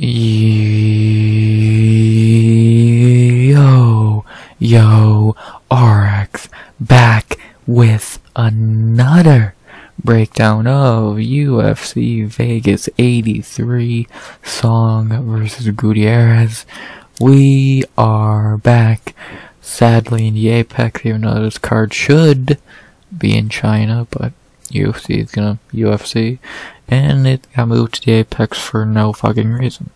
Yo, RX back with another breakdown of UFC Vegas 83 Song versus Gutierrez. We are back, sadly, in the Apex, even though this card should be in China, but UFC is gonna UFC, and it got moved to the Apex for no fucking reason.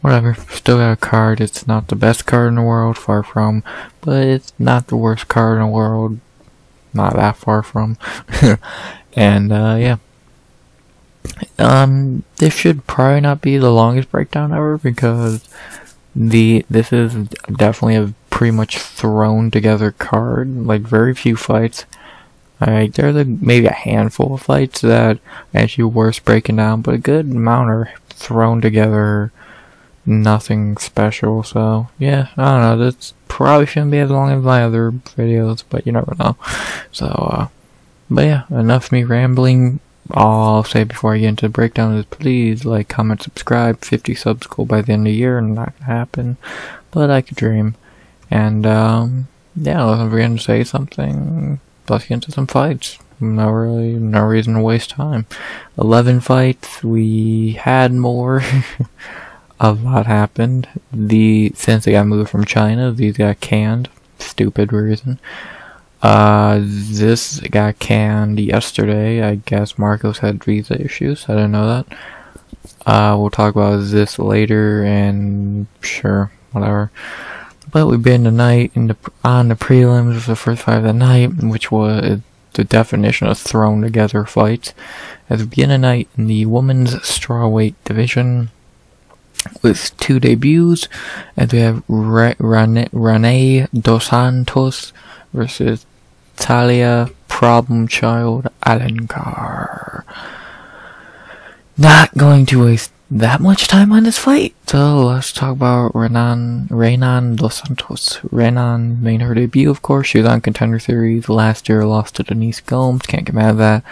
Whatever, still got a card. It's not the best card in the world, far from, but it's not the worst card in the world, not that far from. And yeah, this should probably not be the longest breakdown ever, because this is definitely a pretty much thrown together card. Like, very few fights. Like, there's maybe a handful of fights that actually worth breaking down, but a good amount are thrown together. Nothing special, so yeah, I don't know, this probably shouldn't be as long as my other videos, but you never know. So, but yeah, enough of me rambling. All I'll say before I get into the breakdown is please like, comment, subscribe. 50 subs go by the end of the year, not gonna happen, but I could dream. And yeah, let's begin to say something. Let's get into some fights. No reason to waste time. 11 fights, we had more. A lot happened. Since they got moved from China, these got canned. Stupid reason. This got canned yesterday. I guess Marcos had visa issues. I didn't know that. We'll talk about this later, and sure, whatever. But we've been tonight on the prelims of the first fight of the night, which was the definition of thrown together fights. As we begin tonight in the women's strawweight division, with two debuts, and we have Rayanne dos Santos versus Talita problem child Alencar. Not going to waste that much time on this fight, so let's talk about Rayanne dos Santos. Rayanne made her debut, of course. She was on Contender Series last year, lost to Denise Gomes, can't get mad at that.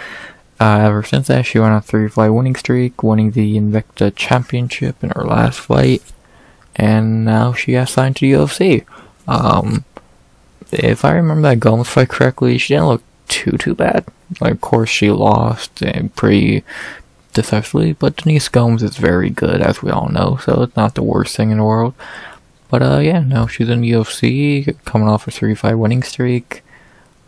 Ever since that, she went on a 3-fight winning streak, winning the Invicta Championship in her last fight, and now she got signed to the UFC. If I remember that Gomes fight correctly, she didn't look too bad. Like, of course, she lost and pretty decisively, but Denise Gomes is very good, as we all know, so it's not the worst thing in the world. But yeah, now she's in the UFC, coming off a 3-fight winning streak.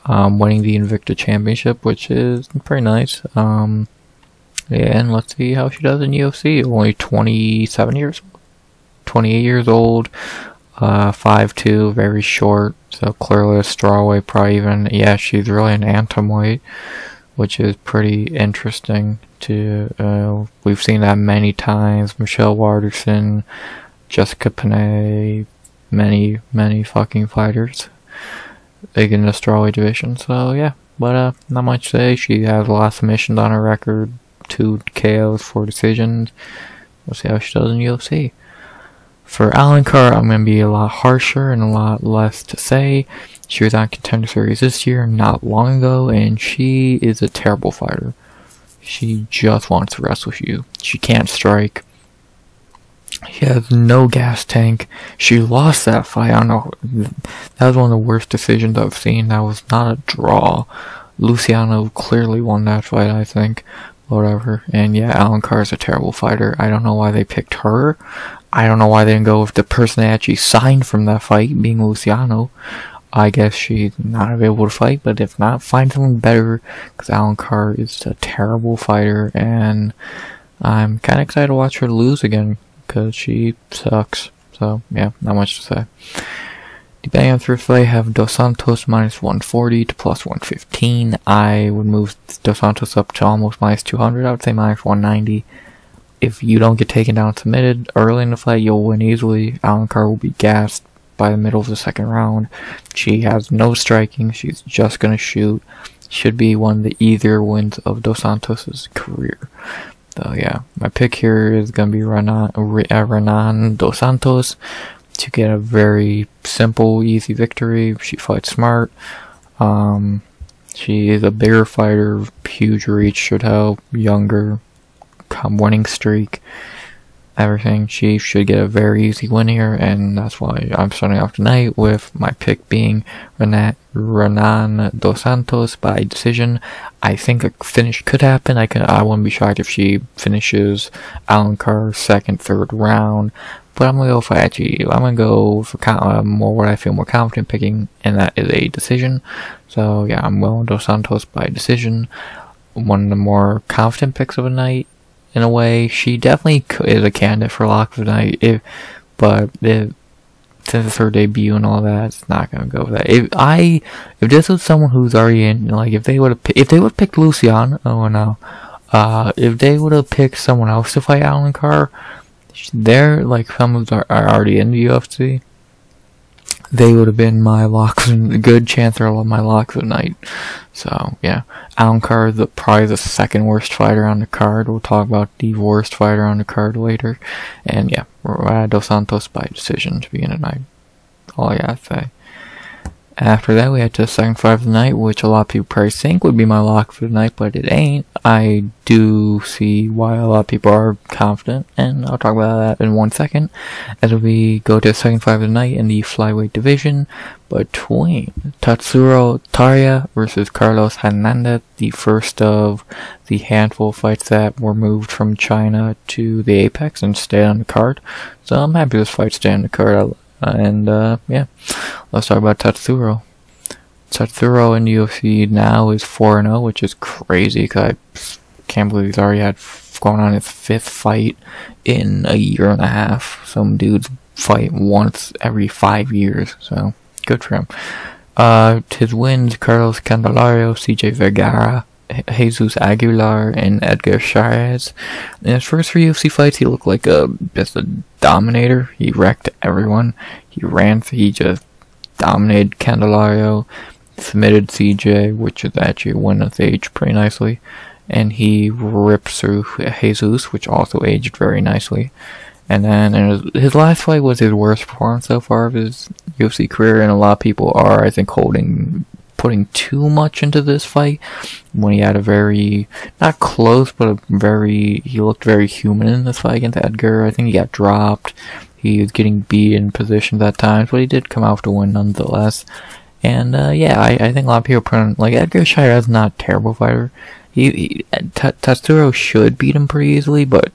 Winning the Invicta Championship, which is pretty nice. Yeah, and let's see how she does in UFC. Only 28 years old, 5'2", very short, so clearly a strawweight, probably even, yeah, she's really an atomweight, which is pretty interesting to, we've seen that many times. Michelle Waterson, Jessica Panay, many fucking fighters. Big in the strawweight division, so yeah. But not much to say. She has a lot of submissions on her record, 2 KOs, 4 decisions. We'll see how she does in UFC. For Alencar, I'm gonna be a lot harsher and a lot less to say. She was on Contender Series this year, not long ago, and she is a terrible fighter. She just wants to wrestle you. She can't strike. She has no gas tank. She lost that fight. I don't know. That was one of the worst decisions I've seen. That was not a draw. Luciano clearly won that fight, I think. Whatever. And yeah, Alencar is a terrible fighter. I don't know why they picked her. I don't know why they didn't go with the person that actually signed from that fight, being Luciano. I guess she's not available to fight, but if not, find someone better, because Alencar is a terrible fighter, and I'm kind of excited to watch her lose again, because she sucks. So yeah, not much to say. The betting on first fight have Dos Santos minus 140 to plus 115. I would move Dos Santos up to almost minus 200. I would say minus 190. If you don't get taken down and submitted early in the fight, you'll win easily. Alencar will be gassed by the middle of the second round. She has no striking. She's just gonna shoot. Should be one of the easier wins of Dos Santos' career. So yeah, my pick here is going to be Rayanne dos Santos to get a very simple, easy victory. She fights smart. She is a bigger fighter, huge reach should help, younger, winning streak. everything. She should get a very easy win here, and that's why I'm starting off tonight with my pick being Rayanne dos Santos by decision. I think a finish could happen. I wouldn't be shocked if she finishes Alencar second, third round. But I'm gonna go for I'm gonna go for more what I feel more confident picking, and that is a decision. So yeah, I'm going dos Santos by decision. One of the more confident picks of the night. In a way, she definitely is a candidate for lock of the night. But since it's her debut and all that, it's not gonna go with that. If this was someone who's already in, like if they would have picked Luciana, if they would have picked someone else to fight Alencar, they're like some of them are already in the UFC. They would have been my locks, and a good chance they're my locks of the night. So yeah, Alencar is probably the second worst fighter on the card. We'll talk about the worst fighter on the card later. And yeah, dos Santos by decision to begin tonight. All I gotta say. After that, we had to the second fight of the night, which a lot of people probably think would be my lock for the night, but it ain't. I do see why a lot of people are confident, and I'll talk about that in 1 second. As we go to the second fight of the night in the flyweight division between Tatsuro Taira versus Carlos Hernandez, the first of the handful of fights that were moved from China to the Apex and stayed on the card. So I'm happy this fight stayed on the card. Yeah, let's talk about Tatsuro. Tatsuro in the UFC now is 4-0, which is crazy because I can't believe he's already had going on his 5th fight in a year and a half. Some dudes fight once every 5 years, so good for him. His wins: Carlos Candelario, CJ Vergara, Jesus Aguilar, and Edgar Chavez. In his first 3 UFC fights, he looked like just a dominator. He wrecked everyone. He just dominated Candelario, submitted CJ, which is actually one that's aged pretty nicely, and he ripped through Jesus, which also aged very nicely. And then his last fight was his worst performance so far of his UFC career, and a lot of people are, I think, putting too much into this fight when he had a very, not close, but he looked very human in this fight against Edgar. I think he got dropped. He was getting beat in positions at times, but he did come out to win nonetheless. And yeah, I think a lot of people put on, like, Edgar Chavez is not a terrible fighter. Tatsuro should beat him pretty easily, but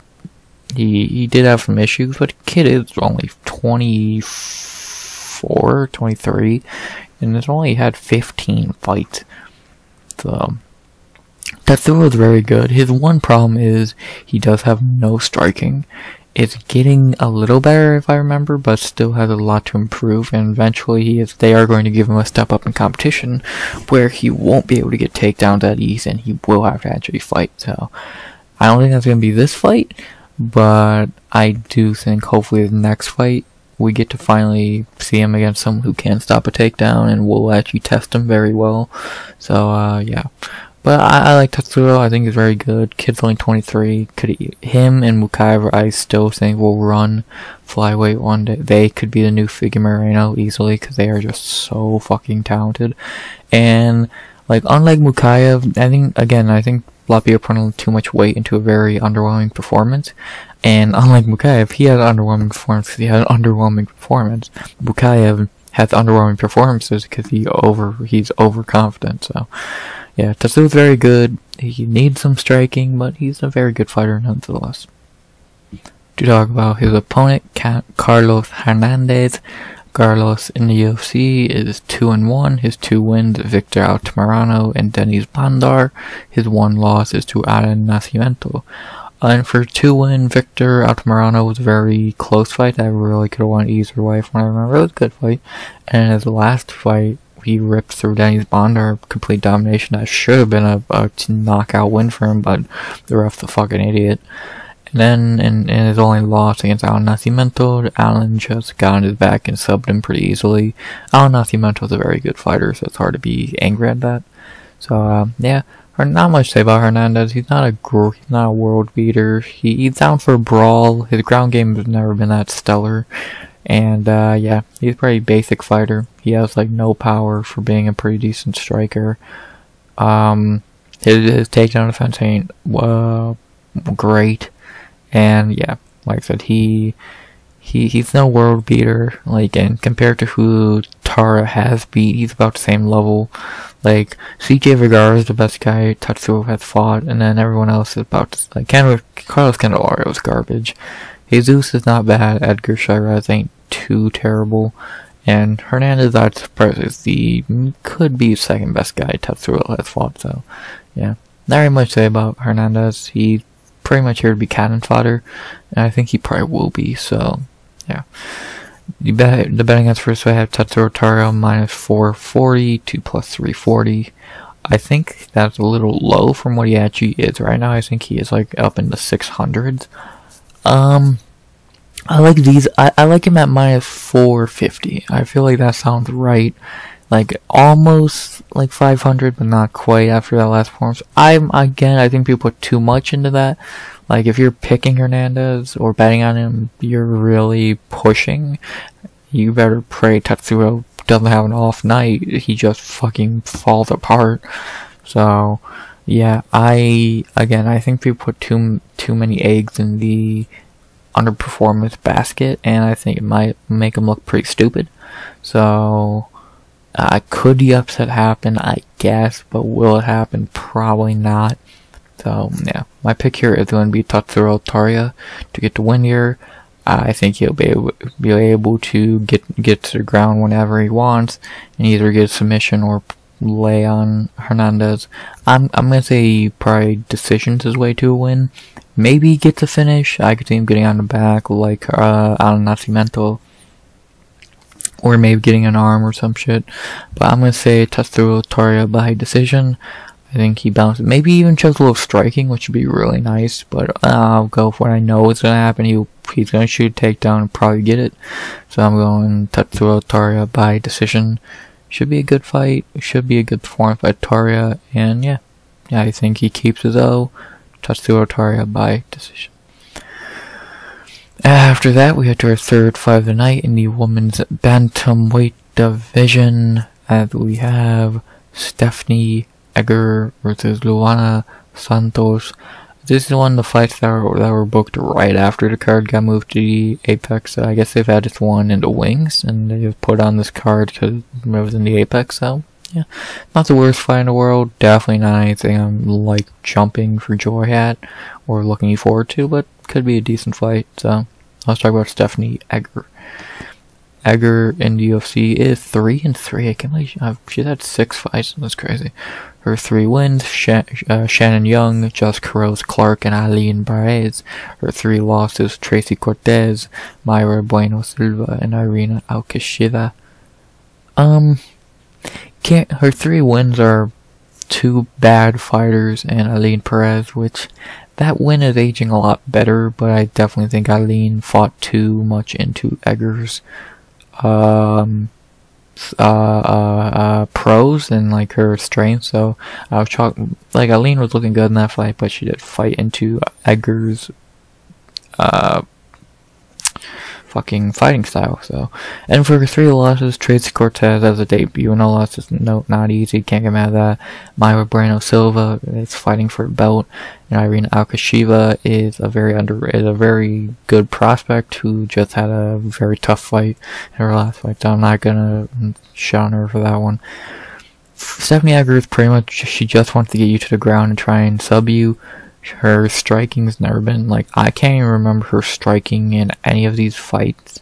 he did have some issues. But the kid is only 24, 23. And has only had 15 fights. So Tatsuro is very good. His one problem is he does have no striking. It's getting a little better if I remember, but still has a lot to improve, and eventually they are going to give him a step up in competition where he won't be able to get takedowns at ease and he will have to actually fight. So I don't think that's going to be this fight, but I do think hopefully the next fight we get to finally see him against someone who can stop a takedown and will actually test him very well. So, yeah. But I like Tatsuro. I think he's very good. Kid's only 23. Him and Mullarkey, I still think will run flyweight one day. They could be the new Figure Moreno easily because they are just so fucking talented. And, like, unlike Mullarkey, I think a lot of people are putting too much weight into a very underwhelming performance. And unlike Mullarkey, he has an underwhelming performance because he had an underwhelming performance. Mullarkey has underwhelming performances because he's overconfident. So, yeah, Tatsuro's very good. He needs some striking, but he's a very good fighter nonetheless. To talk about his opponent, Carlos Hernandez. Carlos in the UFC is 2-1. His 2 wins: Victor Altamirano and Denis Bandar. His 1 loss is to Alan Nascimento. And for 2 win, Victor Altamirano was a very close fight. That really could have won either way from what I remember. It was a good fight. And his last fight, he ripped through Denis Bandar, complete domination. That should have been a knockout win for him, but the ref's a fucking idiot. And then in his only loss against Alan Nascimento, Alan just got on his back and subbed him pretty easily. Alan Nascimento is a very good fighter, so it's hard to be angry at that. So, yeah. Not much to say about Hernandez. He's not a world beater. He's down for a brawl. His ground game has never been that stellar. And, yeah, he's a pretty basic fighter. He has, like, no power for being a pretty decent striker. His takedown defense ain't, great. And, yeah, like I said, he's no world beater. Like, and compared to who Taira has beat, he's about the same level. Like, CJ Vergara is the best guy Tatsuro has fought, and then everyone else is about like Carlos Candelario is garbage. Jesus is not bad. Edgar Shiraz ain't too terrible. And Hernandez, I'd surprise, could be the second best guy Tatsuro has fought. So, yeah, not very much to say about Hernandez. He's pretty much here to be cannon fodder, and I think he probably will be. So, yeah. The betting odds first, I have Tatsuro Taira minus 440 to plus 340. I think that's a little low from what he actually is right now. I think he is like up in the 600s. I like these. I like him at minus 450. I feel like that sounds right. Like almost like 500, but not quite after that last performance. I think people put too much into that. Like, if you're picking Hernandez or betting on him, you're really pushing. You better pray Tatsuro doesn't have an off night. He just fucking falls apart. So, yeah, I think people put too many eggs in the underperformance basket, and I think it might make him look pretty stupid. So, could the upset happen? I guess, but will it happen? Probably not. So, yeah, my pick here is going to be Tatsuro Taira to get the win here. I think he'll be able to get to the ground whenever he wants, and either get a submission or lay on Hernandez. I'm gonna say probably decisions his way to a win. Maybe he gets a finish. I could see him getting on the back like Al Nascimento, or maybe getting an arm or some shit. But I'm gonna say Tatsuro Taira by decision. I think he bounces. Maybe even shows a little striking, which would be really nice. But I'll go for what I know is going to happen. He's going to shoot a takedown and probably get it. So I'm going Tatsuro Taira by decision. Should be a good fight. Should be a good performance by Taira. And yeah, I think he keeps his O. Tatsuro Taira by decision. After that, we head to our third fight of the night in the women's bantamweight division. As we have Stephanie Egger versus Luana Santos. This is one of the fights that were booked right after the card got moved to the Apex. So I guess they've had this one in the wings, and they just put on this card because it was in the Apex. So yeah, not the worst fight in the world. Definitely not anything I'm like jumping for joy at or looking forward to, but could be a decent fight. So let's talk about Stephanie Egger. Egger in the UFC is 3-3. I can't believe she's had 6 fights. That's crazy. Her 3 wins: Shannon Yong, Just Carlos Clark, and Aline Barrez. Her 3 losses: Tracy Cortez, Mayra Bueno Silva, and Irina Alkasheva. Her 3 wins are 2 bad fighters and Aline Perez, which that win is aging a lot better, but I definitely think Aline fought too much into Egger's pros and like her strength. So I was shocked. Like, Aline was looking good in that fight, but she did fight into Egger's fucking fighting style. So, and for her 3 losses, Tracy Cortez as a debut, no losses, not easy, can't get mad at that. Mayra Bueno Silva is fighting for a belt, and Irina Alkasheva is a very good prospect who just had a very tough fight in her last fight. So I'm not gonna shit on her for that one. Stephanie Egger is pretty much, she just wants to get you to the ground and try and sub you. Her striking's never been, like, I can't even remember her striking in any of these fights.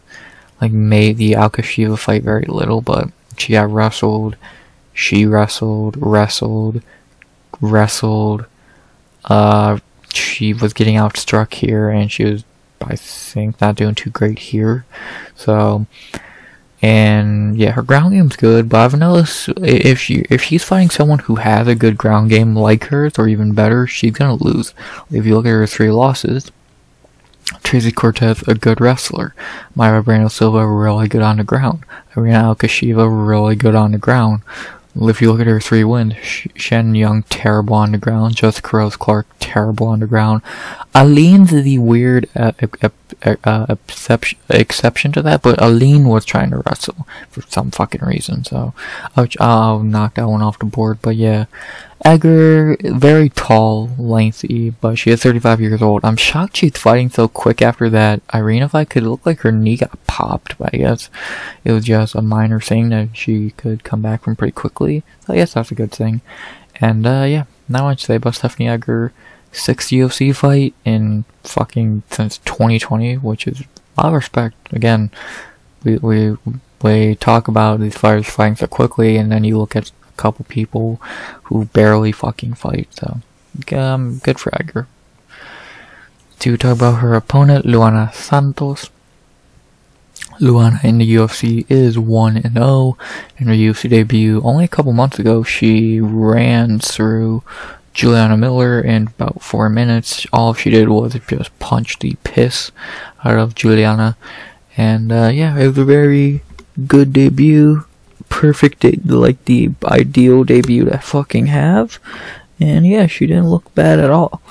Like, made the Alkasheva fight very little, but she got wrestled, she wrestled, she was getting outstruck here, and she was, I think, not doing too great here. So, and yeah, her ground game's good, but I've noticed if she's fighting someone who has a good ground game like hers, or even better, she's gonna lose. If you look at her 3 losses, Tracy Cortez, a good wrestler. Mayra Bueno Silva, really good on the ground. Irina Alkasheva, really good on the ground. If you look at her 3 wins, Shannon Young, terrible on the ground. Just Carlos Clark, terrible on the ground. Aline's the weird exception to that, but Aline was trying to wrestle for some fucking reason, so I'll knock that one off the board. But yeah, Edgar, very tall, lengthy, but she is 35 years old. I'm shocked she's fighting so quick after that Irina fight, because it looked like her knee got popped, but I guess it was just a minor thing that she could come back from pretty quickly. So I guess that's a good thing. And yeah, not much to say about Stephanie Edgar. 6th UFC fight in fucking since 2020, which is a lot of respect. Again, we talk about these fighters fighting so quickly, and then you look at couple people who barely fucking fight, so good for Edgar. To talk about her opponent, Luana Santos. Luana in the UFC is 1-0 in her UFC debut. Only a couple months ago, she ran through Juliana Miller in about 4 minutes. All she did was just punch the piss out of Juliana, and yeah, it was a very good debut. Perfect, like the ideal debut to fucking have, and yeah, she didn't look bad at all.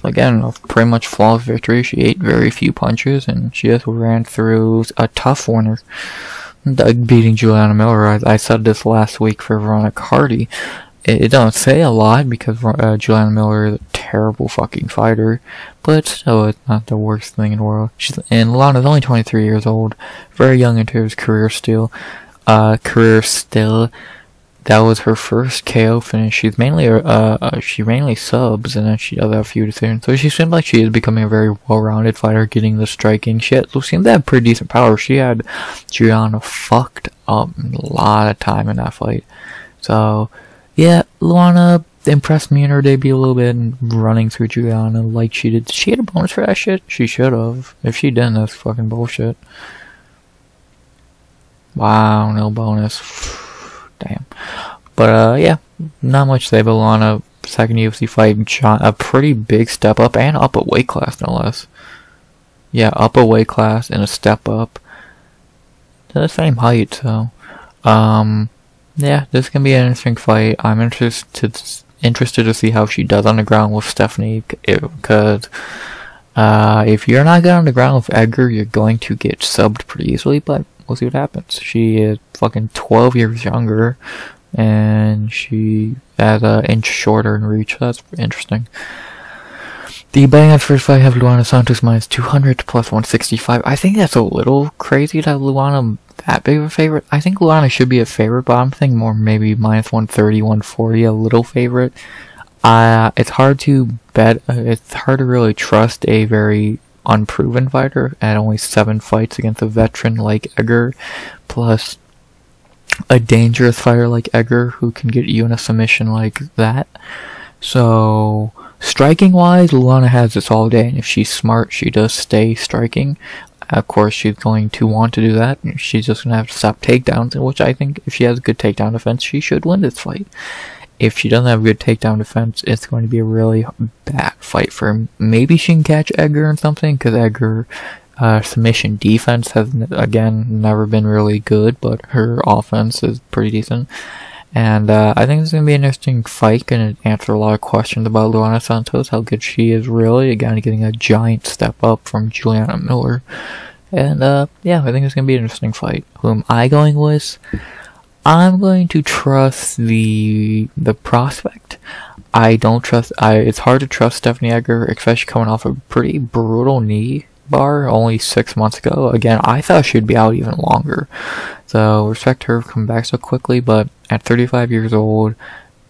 Again, a pretty much flawless victory. She ate very few punches, and she just ran through a tough winner, beating Juliana Miller. I said this last week for Veronica Hardy. It don't say a lot because Juliana Miller is a terrible fucking fighter, but still, it's not the worst thing in the world. And Luana's only 23 years old, very young into his career still. That was her first KO finish. She's mainly she mainly subs, and then she does have a few decisions. So she seemed like she is becoming a very well-rounded fighter, getting the striking. She seemed to have pretty decent power. She had Juliana fucked up a lot of time in that fight. So yeah, Luana impressed me in her debut a little bit, and running through Juliana like she did. She had a bonus for that shit? She should have. If she didn't, that's fucking bullshit. Wow, no bonus. Damn. But yeah, not much to say about Luana. Second UFC fight, a pretty big step up, and up a weight class, no less. Yeah, up a weight class and a step up. They're the same height, so yeah, this is gonna be an interesting fight. I'm interested to see how she does on the ground with Stephanie, because if you're not good on the ground with Edgar, you're going to get subbed pretty easily, but we'll see what happens. She is fucking 12 years younger, and she has an inch shorter in reach, so that's interesting. The betting odds for this fight have Luana Santos minus 200 to plus 165. I think that's a little crazy to have Luana that big of a favorite. I think Luana should be a favorite, but I'm thinking more maybe minus 130, 140, a little favorite. It's hard to bet, it's hard to really trust a very unproven fighter at only 7 fights against a veteran like Edgar, plus a dangerous fighter like Edgar who can get you in a submission like that. So striking wise, Luana has this all day, and if she's smart, she does stay striking. Of course, she's going to want to do that. She's just going to have to stop takedowns, which I think if she has a good takedown defense, she should win this fight. If she doesn't have a good takedown defense, it's going to be a really bad fight for her. Maybe she can catch Edgar in something, because Edgar submission defense has, again, never been really good, but her offense is pretty decent. And I think it's going to be an interesting fight, going to answer a lot of questions about Luana Santos, how good she is really, again, getting a giant step up from Juliana Miller. And yeah, I think it's going to be an interesting fight. Who am I going with? I'm going to trust the prospect. I don't trust, it's hard to trust Stephanie Edgar, especially coming off a pretty brutal knee bar only 6 months ago. Again, I thought she'd be out even longer. So respect her for coming back so quickly, but at 35 years old,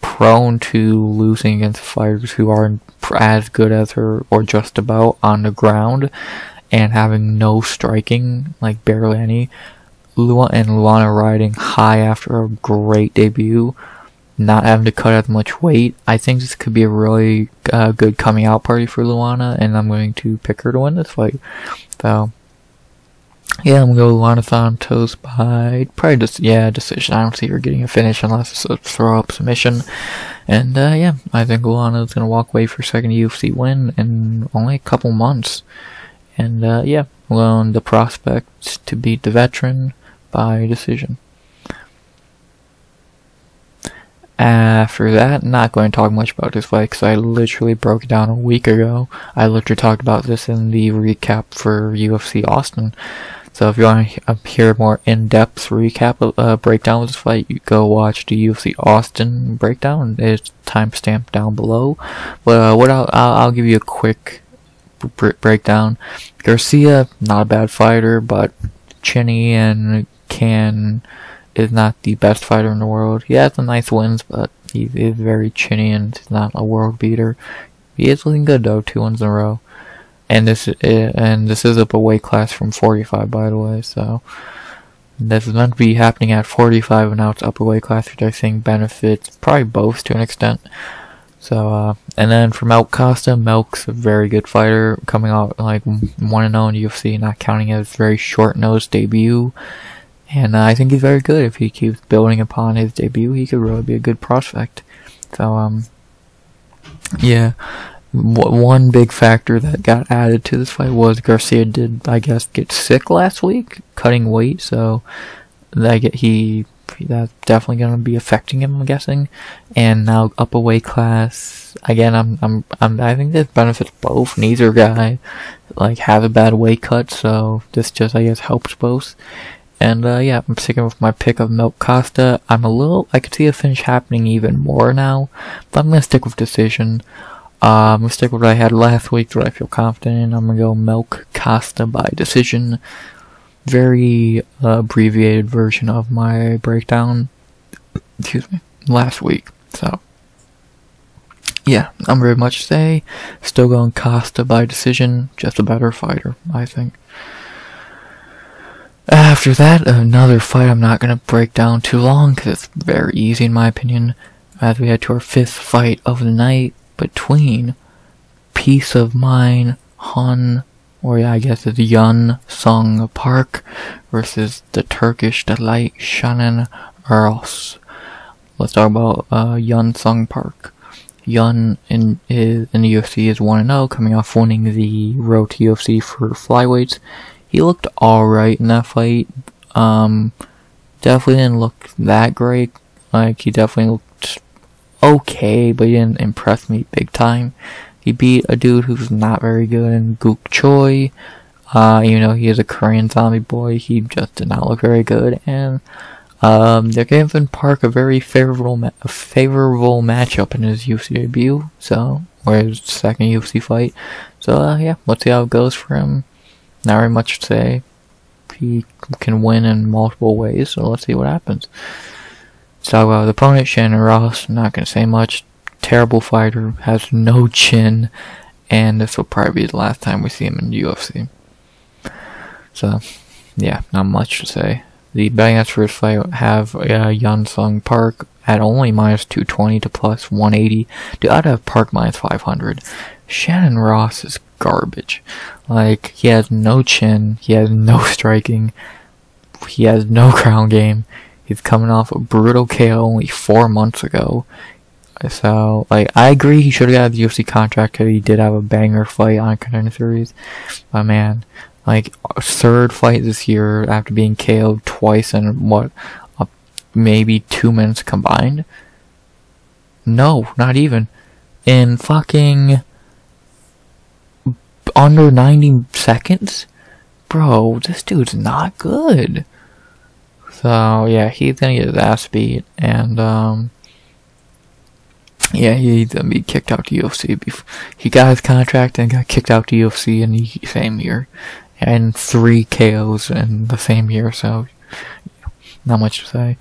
prone to losing against fighters who aren't as good as her or just about on the ground, and having no striking, like barely any. Luana riding high after a great debut, not having to cut as much weight. I think this could be a really good coming out party for Luana, and I'm going to pick her to win this fight. So yeah, I'm going to go Luana Santos by probably decision. I don't see her getting a finish unless it's a throw-up submission. And yeah, I think Luana is going to walk away for second UFC win in only a couple months. And yeah, I'm going the prospect to beat the veteran by decision. After that, not going to talk much about this fight because I literally broke it down a week ago. I literally talked about this in the recap for UFC Austin. So if you want to hear more in-depth recap, breakdown of this fight, you go watch the UFC Austin breakdown. It's timestamped down below. But what I'll give you a quick breakdown. Garcia, not a bad fighter, but chinny, and is not the best fighter in the world. He has some nice wins, but he is very chinny and he's not a world beater. He is looking good though, 2 wins in a row. And this is up a weight class from 45, by the way. So this is meant to be happening at 45, and now it's up a weight class, which I think benefits probably both to an extent. So and then for Costa, Melk's a very good fighter, coming out like 1-0 in UFC, not counting his very short-nosed debut. And I think he's very good. If he keeps building upon his debut, he could really be a good prospect. So yeah. One big factor that got added to this fight was Garcia did, I guess, get sick last week, cutting weight, so that's definitely going to be affecting him, I'm guessing. And now up a weight class again. I think this benefits both. Neither guy have a bad weight cut, so this just, I guess, helps both. And yeah, I'm sticking with my pick of Costa. I could see a finish happening even more now, but I'm gonna stick with decision. I'm gonna stick with what I had last week, what I feel confident in. I'm gonna go Costa by decision. Very abbreviated version of my breakdown. Excuse me, last week. So yeah, I'm very much say still going Costa by decision. Just a better fighter, I think. After that, another fight I'm not gonna break down too long because it's very easy in my opinion. As we head to our 5th fight of the night between Peace of Mind Hyun, or yeah, I guess it's Hyun Sung Park versus the Turkish delight Shannon Earls. Let's talk about Hyun Sung Park. Hyun in the UFC is 1-0, coming off winning the road to UFC for flyweights. He looked alright in that fight. Definitely didn't look that great. He definitely looked okay, but he didn't impress me big time. He beat a dude who's not very good in Guk Choi. He is a Korean zombie boy. He just did not look very good. And they're giving Park a very favorable matchup in his UFC debut. Or his second UFC fight. So yeah, let's see how it goes for him. Not very much to say. He can win in multiple ways, so let's see what happens. Let's talk about the opponent, Shannon Ross. I'm not going to say much. Terrible fighter, has no chin, and this will probably be the last time we see him in the UFC. So, yeah, not much to say. The betting odds for this fight have Hyun Sung Park at only -220 to +180. Dude, I'd have Park -500. Shannon Ross is garbage. He has no chin, he has no striking, he has no ground game. He's coming off a brutal KO only 4 months ago. So, I agree he should have got the UFC contract because he did have a banger fight on Contender Series. But man, a 3rd fight this year after being KO'd twice in maybe 2 minutes combined? No, not even. In fucking under 90 seconds? Bro, this dude's not good. So, yeah, he's gonna get his ass beat, and, yeah, he's gonna be kicked out to UFC. He got his contract and got kicked out to UFC in the same year. And 3 KOs in the same year, so, not much to say.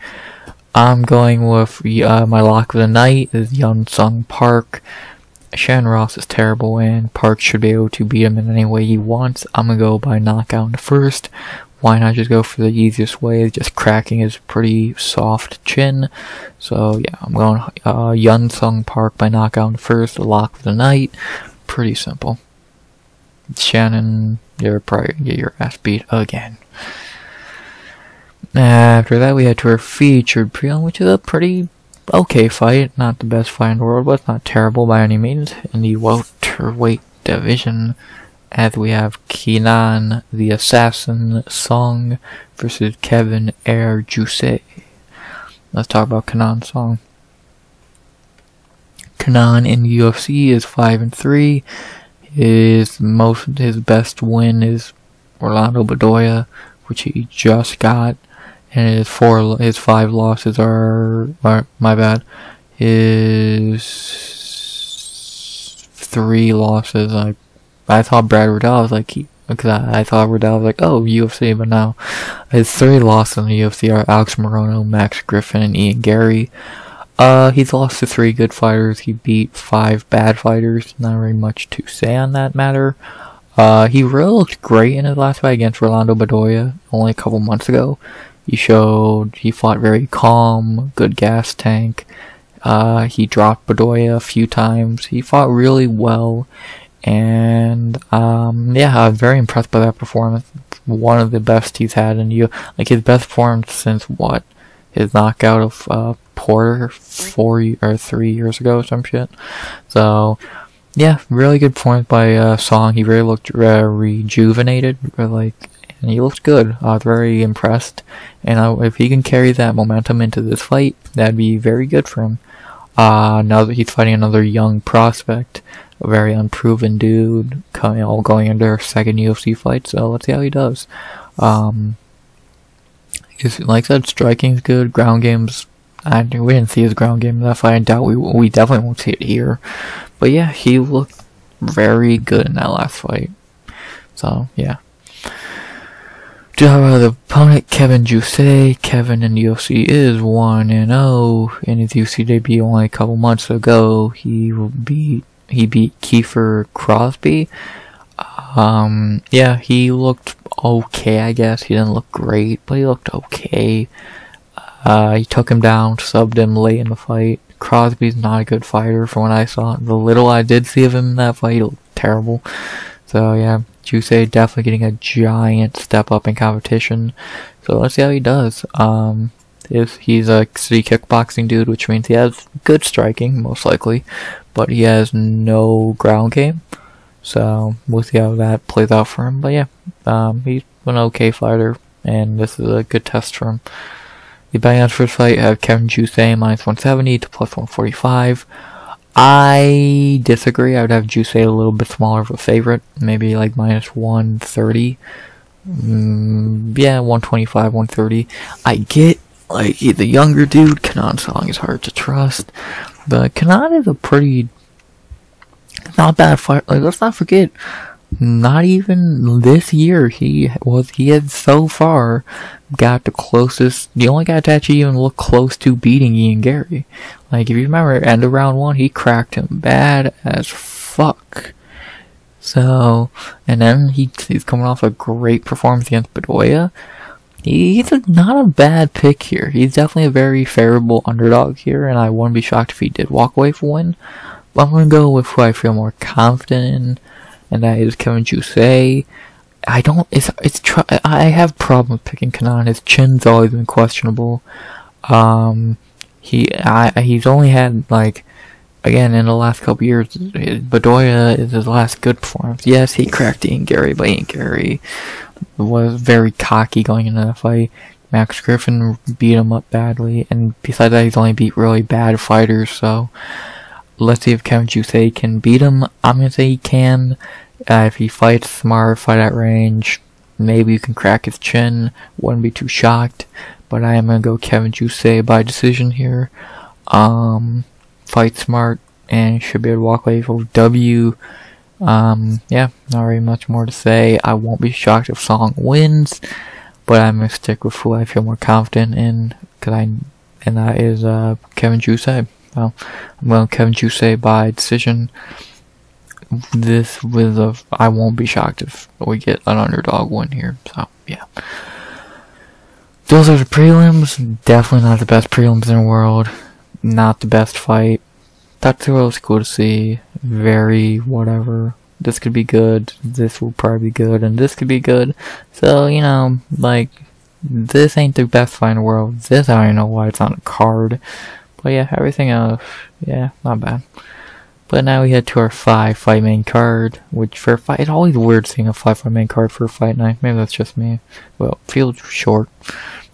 I'm going with, my lock of the night is Hyun Sung Park. Shannon Ross is terrible, and Park should be able to beat him in any way he wants. I'm gonna go by knockout in the first. Why not just go for the easiest way, just cracking his pretty soft chin? So yeah, I'm going Hyun Sung Park by knockout in the first, the lock of the night. Pretty simple. Shannon, you're probably gonna get your ass beat again. After that, we head to our featured prelim, which is a pretty okay fight. Not the best fight in the world, but it's not terrible by any means. In the welterweight division, as we have Kenan, the Assassin Song versus Kevin Air Jousset. Let's talk about Kenan Song. Kenan in the UFC is 5-3. His best win is Orlando Bedoya, which he just got, and his 5 losses are my bad. His 3 losses, I thought Brad Riddell was like, because I thought Riddell was like, oh, UFC, but no. His 3 losses in the UFC are Alex Morono, Max Griffin, and Ian Gary. He's lost to 3 good fighters. He beat 5 bad fighters. Not very much to say on that matter. He really looked great in his last fight against Rolando Bedoya only a couple months ago. He fought very calm, good gas tank. He dropped Bedoya a few times. He fought really well. And, yeah, I was very impressed by that performance. One of the best he's had in his best performance since what? His knockout of, Porter 3 years ago or some shit. So, yeah, really good performance by, Song. He really looked, rejuvenated, and he looked good. I was very impressed. And if he can carry that momentum into this fight, that'd be very good for him. Now that he's fighting another young prospect, a very unproven dude, going into her second UFC fight, so let's see how he does. Like I said, striking's good, ground game's, we didn't see his ground game in that fight. I doubt we definitely won't see it here. But yeah, he looked very good in that last fight. So, yeah. The opponent, Kevin Jousset. Kevin in the UFC is 1-0. In his UFC debut only a couple months ago, he beat Kiefer Crosby. Yeah, he looked okay, I guess. He didn't look great, but he looked okay. He took him down, subbed him late in the fight. Crosby's not a good fighter from what I saw. The little I did see of him in that fight, he looked terrible. So yeah, Jousset definitely getting a giant step up in competition. So let's see how he does. He's a city kickboxing dude, which means he has good striking, most likely, but he has no ground game. So we'll see how that plays out for him. But yeah, he's an okay fighter, and this is a good test for him. The betting odds for this fight have Kevin Jousset -170 to +145. I disagree. I would have Jousset a little bit smaller of a favorite, maybe like -130. Yeah, 125, 130. I get, like, he's a younger dude. Kenan Song is hard to trust, but Kenan is a pretty not bad fighter. Like, let's not forget, not even this year he had so far got the only guy to actually even look close to beating Ian Gary. Like, if you remember, end of round 1, he cracked him bad as fuck. So, and then he's coming off a great performance against Bedoya. He's not a bad pick here. He's definitely a very favorable underdog here, and I wouldn't be shocked if he did walk away for a win. But I'm gonna go with who I feel more confident in, and that is Kevin Jousset. I have problems picking Kenan. His chin's always been questionable. He's only had, like, again, in the last couple years, Bedoya is his last good performance. Yes, he cracked Ian Gary, but Ian Gary was very cocky going into that fight. Max Griffin beat him up badly, and besides that, he's only beat really bad fighters, so let's see if Kevin Jousset can beat him. I'm gonna say he can. If he fights smart, fight at range, maybe you can crack his chin. Wouldn't be too shocked. But I am gonna go Kevin Jousset by decision here. Fight smart and should be able to walk away with a W. Yeah, not very much more to say. I won't be shocked if Song wins, but I'm gonna stick with who I feel more confident in, and that is Kevin Jousset. So I'm going Kevin Jousset by decision. I won't be shocked if we get an underdog win here. So yeah, those are the prelims. Definitely not the best prelims in the world. Not the best fight. Tatsuro's cool to see. Very whatever. This could be good. This will probably be good, and this could be good. So, you know, like, this ain't the best fight in the world. This, I don't know why it's on a card. But yeah, everything else, yeah, not bad. But now we head to our 5-fight main card, which for a fight, it's always weird seeing a 5-fight main card for a fight night. Maybe that's just me. Well, it feels short.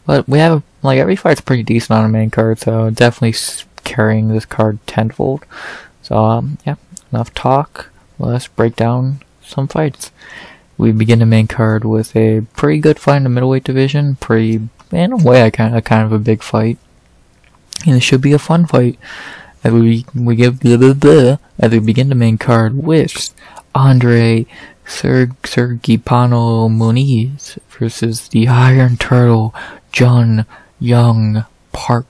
But we have, like, every fight's pretty decent on a main card, so definitely carrying this card tenfold. So, yeah, enough talk. Let's break down some fights. we begin the main card with a pretty good fight in the middleweight division. In a way, kind of a big fight. And it should be a fun fight. As we begin the main card with André Sergipano Muniz versus the Iron Turtle Yong Park.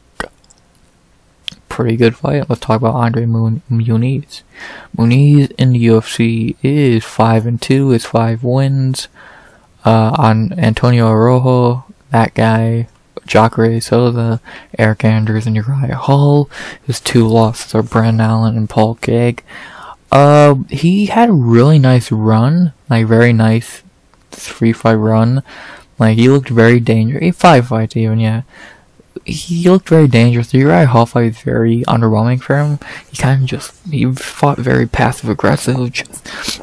Pretty good fight. Let's talk about André Muniz. Muniz in the UFC is 5-2. His 5 wins. On Antonio Araujo, that guy. Jacare Souza, Eric Anders, and Uriah Hall. His 2 losses are Brendan Allen and Paul Gagg. He had a really nice run, like very nice 3-fight run. Like he looked very dangerous. 5 fights even, yeah. He looked very dangerous. The Uriah Hall fight is very underwhelming for him. He fought very passive aggressive,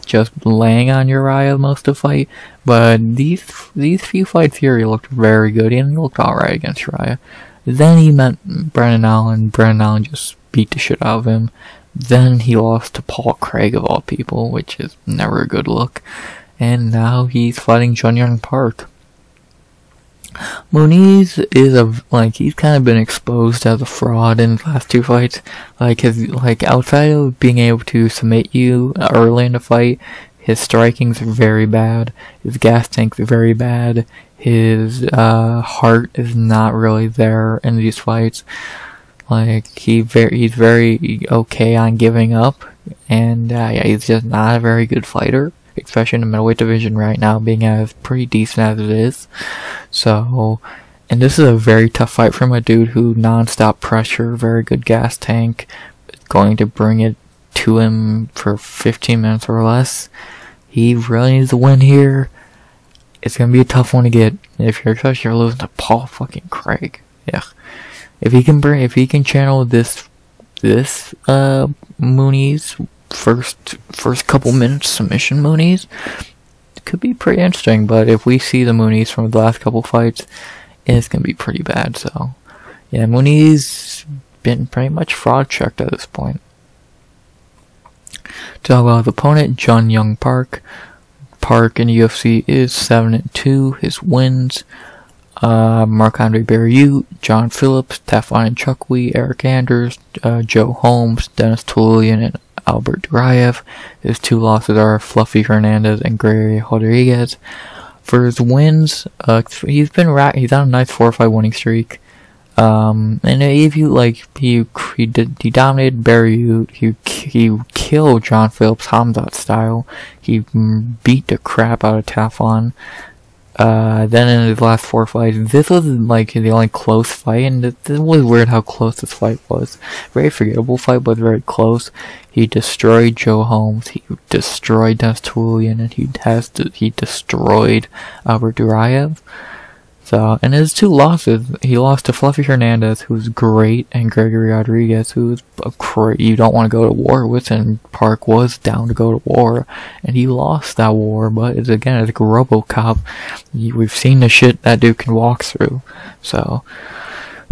just laying on Uriah most of the fight. But these few fights here, he looked very good, and he looked alright against Uriah. Then he met Brendan Allen. Brendan Allen just beat the shit out of him. Then he lost to Paul Craig of all people, which is never a good look. And now he's fighting Yong Park. Muniz is he's kind of been exposed as a fraud in the last 2 fights. Outside of being able to submit you early in the fight, his striking's very bad. His gas tank's very bad. His heart is not really there in these fights. He's very okay on giving up, and he's just not a very good fighter, especially in the middleweight division right now, being as pretty decent as it is. So, and this is a very tough fight from a dude who non-stop pressure, very good gas tank, going to bring it to him for 15 minutes or less. He really needs to win here. It's gonna be a tough one to get especially if you're losing to Paul fucking Craig. Yeah. If he can channel this Muniz first couple minutes submission Muniz, it could be pretty interesting. But if we see the Muniz from the last couple fights, it's gonna be pretty bad. So yeah, Muniz been pretty much fraud checked at this point. To talk about his opponent, Yong Park. Park in the UFC is 7-2. His wins: Marc-Andre Barriou, John Phillips, Tafon Nchukwi, Eric Anders, Joe Holmes, Dennis Tulian, and Albert Duraev. His 2 losses are Fluffy Hernandez and Gregory Rodriguez. For his wins, he's on a nice 4-fight winning streak. And if you he dominated Barriou. He killed John Phillips Hamzat style. He beat the crap out of Tafon. Then in his last 4 fights, this was the only close fight, and it was weird how close this fight was. Very forgettable fight, but very close. He destroyed Joe Holmes, he destroyed Dennis Tulian, and he destroyed Albert Duraev. So, and his 2 losses, he lost to Fluffy Hernandez, who's great, and Gregory Rodriguez, who's you don't want to go to war with, and Park was down to go to war, and he lost that war. But it's like RoboCop. We've seen the shit that dude can walk through. So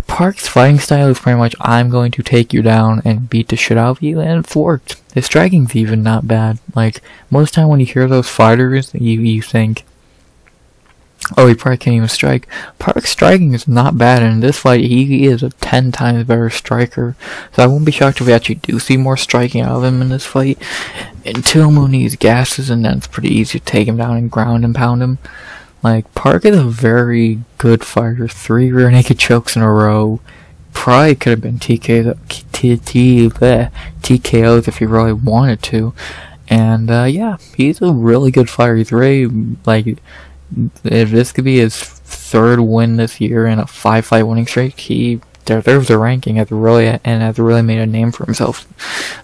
Park's fighting style is pretty much, I'm going to take you down and beat the shit out of you, and it's worked. His striking's even not bad. Most of the time when you hear those fighters, you think, oh, he probably can't even strike. Park's striking is not bad, and in this fight, he is a 10 times better striker. So I won't be shocked if we actually do see more striking out of him in this fight. Until Muniz gasses, and then it's pretty easy to take him down and ground and pound him. Park is a very good fighter. 3 rear naked chokes in a row. Probably could have been TKOs if he really wanted to. And, yeah, he's a really good fighter. He's really, if this could be his 3rd win this year in a 5-fight winning streak, he deserves a ranking. Has really made a name for himself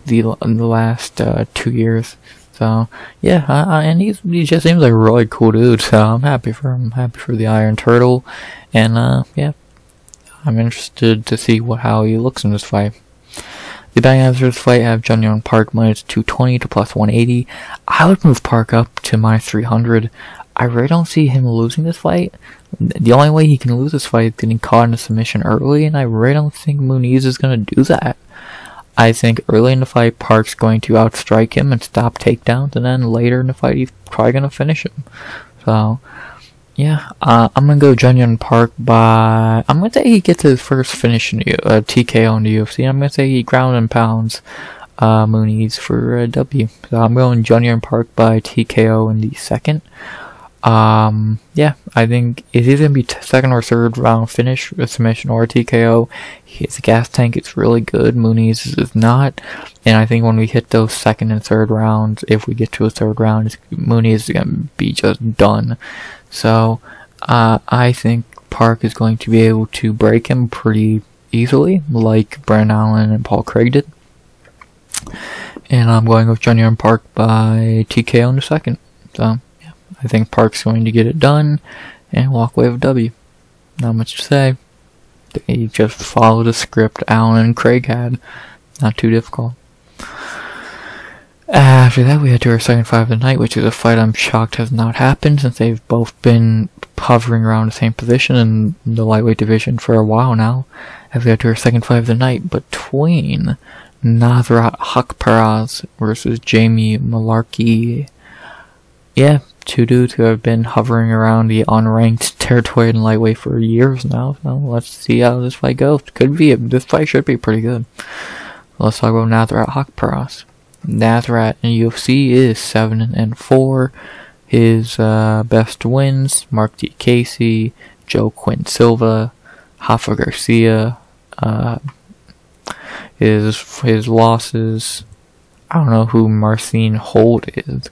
in the last 2 years. So yeah, and he just seems like a really cool dude. So I'm happy for him. I'm happy for the Iron Turtle, and yeah, I'm interested to see how he looks in this fight. The betting odds for this fight have Yong Park minus 220 to plus 180. I would move Park up to minus 300. I really don't see him losing this fight. The only way he can lose this fight is getting caught in a submission early, and I really don't think Muniz is going to do that. I think early in the fight, Park's going to outstrike him and stop takedowns, and then later in the fight, he's probably going to finish him. So, yeah, I'm going to go Junyoung Park by... I'm going to say he gets his first finish in the TKO in the UFC. I'm going to say he ground and pounds Muniz for a W. So I'm going Junyoung Park by TKO in the second. Yeah, I think it is going to be second or third round finish, a submission or a TKO. His gas tank is really good, Muniz is not, and I think when we hit those second and third rounds, if we get to a third round, Muniz is going to be just done. So, I think Park is going to be able to break him pretty easily, like Brandon Allen and Paul Craig did. And I'm going with Junyoung Park by TKO in the second. So, yeah, I think Park's going to get it done and walk away with a W. Not much to say. They just followed the script Allen and Craig had. Not too difficult. After that, we head to our second fight of the night, which is a fight I'm shocked has not happened since they've both been hovering around the same position in the lightweight division for a while now. As we head to our second fight of the night between Nasrat Haqparast versus Jamie Mullarkey. Yeah, two dudes who have been hovering around the unranked territory in lightweight for years now. So let's see how this fight goes. This fight should be pretty good. Let's talk about Nasrat Haqparast. Nasrat in UFC is 7-4. His best wins: Mark D. Casey, Joe Quinn Silva, Rafa Garcia. His losses, I don't know who Marcin Holt is.